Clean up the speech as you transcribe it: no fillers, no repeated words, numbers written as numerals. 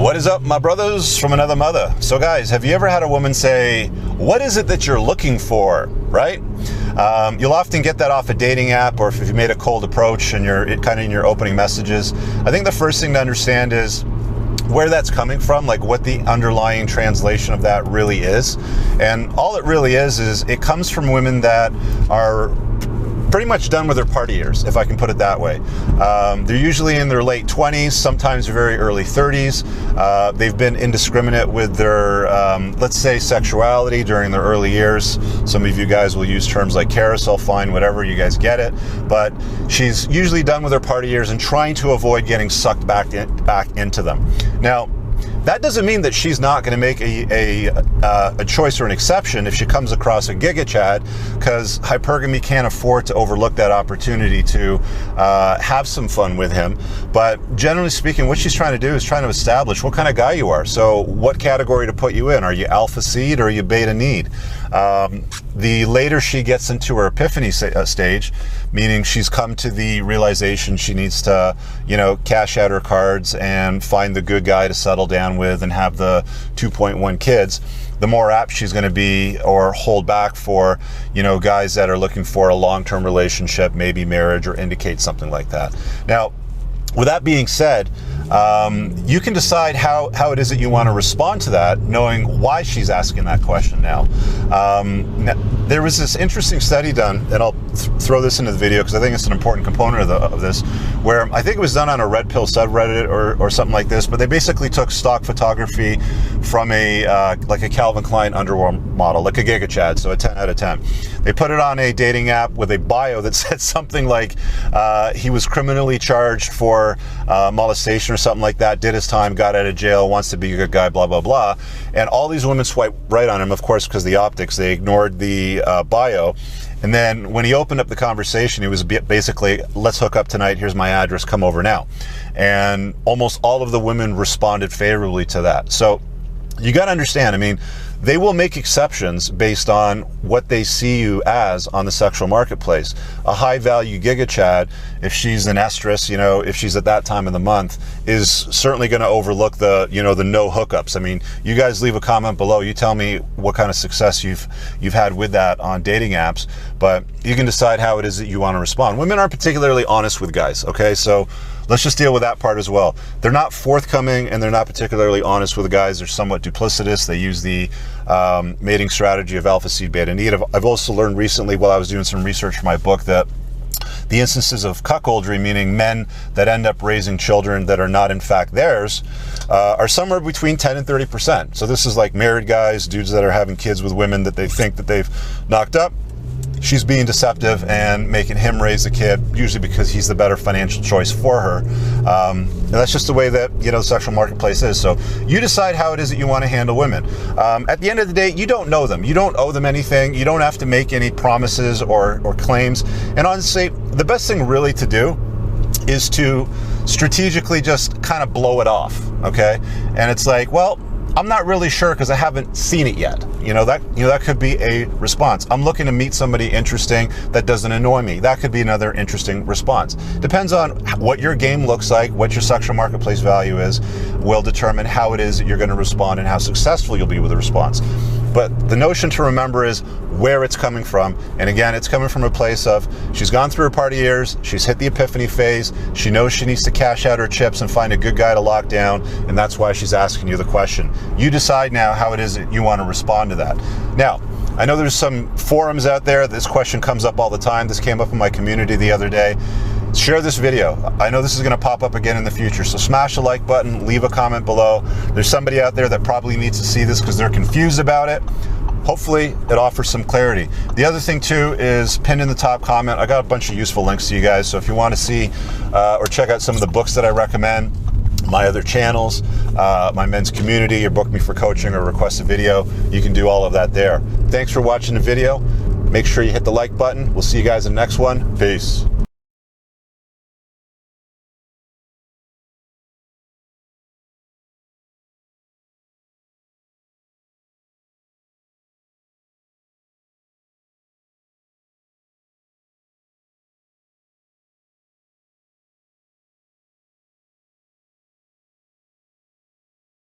What is up, my brothers from another mother? So guys, have you ever had a woman say, what is it that you're looking for, right? You'll often get that off a dating app, or if you made a cold approach and you're kind of in your opening messages. I think the first thing to understand is where that's coming from, like what the underlying translation of that really is. And all it really is it comes from women that are pretty much done with their party years, if I can put it that way. They're usually in their late 20s, sometimes very early 30s. They've been indiscriminate with their, let's say, sexuality during their early years. Some of you guys will use terms like carousel, fine, whatever, you guys get it. But she's usually done with her party years and trying to avoid getting sucked back into them. Now, that doesn't mean that she's not going to make a choice or an exception if she comes across a giga chad, because hypergamy can't afford to overlook that opportunity to have some fun with him. But generally speaking, what she's trying to do is trying to establish what kind of guy you are. So what category to put you in? Are you alpha seed or are you beta need? The later she gets into her epiphany stage, meaning she's come to the realization she needs to, cash out her cards and find the good guy to settle down with and have the 2.1 kids, the more apt she's going to be or hold back for, guys that are looking for a long-term relationship, maybe marriage, or indicate something like that. Now, with that being said, you can decide how it is that you want to respond to that, knowing why she's asking that question now. There was this interesting study done, and I'll throw this into the video because I think it's an important component of this, where I think it was done on a Red Pill subreddit or something like this, but they basically took stock photography from like a Calvin Klein underwear model, like a Giga Chad, so a 10 out of 10. They put it on a dating app with a bio that said something like he was criminally charged for molestation or something like that, did his time, got out of jail, wants to be a good guy, blah, blah, blah. And all these women swipe right on him, of course, because the optics, they ignored the bio. And then when he opened up the conversation, he was basically, let's hook up tonight, here's my address, come over now. And almost all of the women responded favorably to that. So you got to understand, they will make exceptions based on what they see you as on the sexual marketplace. A high value giga chad, if she's an estrus, if she's at that time of the month, is certainly going to overlook the, the no hookups. You guys leave a comment below. You tell me what kind of success you've had with that on dating apps, but you can decide how it is that you want to respond. Women aren't particularly honest with guys, okay? So let's just deal with that part as well. They're not forthcoming and they're not particularly honest with the guys. They're somewhat duplicitous. They use the mating strategy of alpha seed, beta need. I've also learned recently while I was doing some research for my book that the instances of cuckoldry, meaning men that end up raising children that are not in fact theirs, are somewhere between 10 and 30%. So this is like married guys, dudes that are having kids with women that they think that they've knocked up. She's being deceptive and making him raise the kid, usually because he's the better financial choice for her. And that's just the way that, the sexual marketplace is. So you decide how it is that you want to handle women. At the end of the day, you don't know them. You don't owe them anything. You don't have to make any promises or claims. And honestly, the best thing really to do is to strategically just kind of blow it off, okay? And it's like, well, I'm not really sure because I haven't seen it yet. That could be a response. I'm looking to meet somebody interesting that doesn't annoy me. That could be another interesting response. Depends on what your game looks like, what your sexual marketplace value is, will determine how it is that you're going to respond and how successful you'll be with the response. But the notion to remember is where it's coming from. And again, it's coming from a place of she's gone through her party years, she's hit the epiphany phase, she knows she needs to cash out her chips and find a good guy to lock down, and that's why she's asking you the question. You decide now how it is that you want to respond to that. Now, I know there's some forums out there, this question comes up all the time. This came up in my community the other day. Share this video. I know this is going to pop up again in the future, so smash the like button, leave a comment below. There's somebody out there that probably needs to see this because they're confused about it. Hopefully it offers some clarity. The other thing too is pinned in the top comment, I got a bunch of useful links to you guys, so if you want to see or check out some of the books that I recommend, my other channels, my men's community, or book me for coaching or request a video, you can do all of that there. Thanks for watching the video. Make sure you hit the like button. We'll see you guys in the next one. Peace.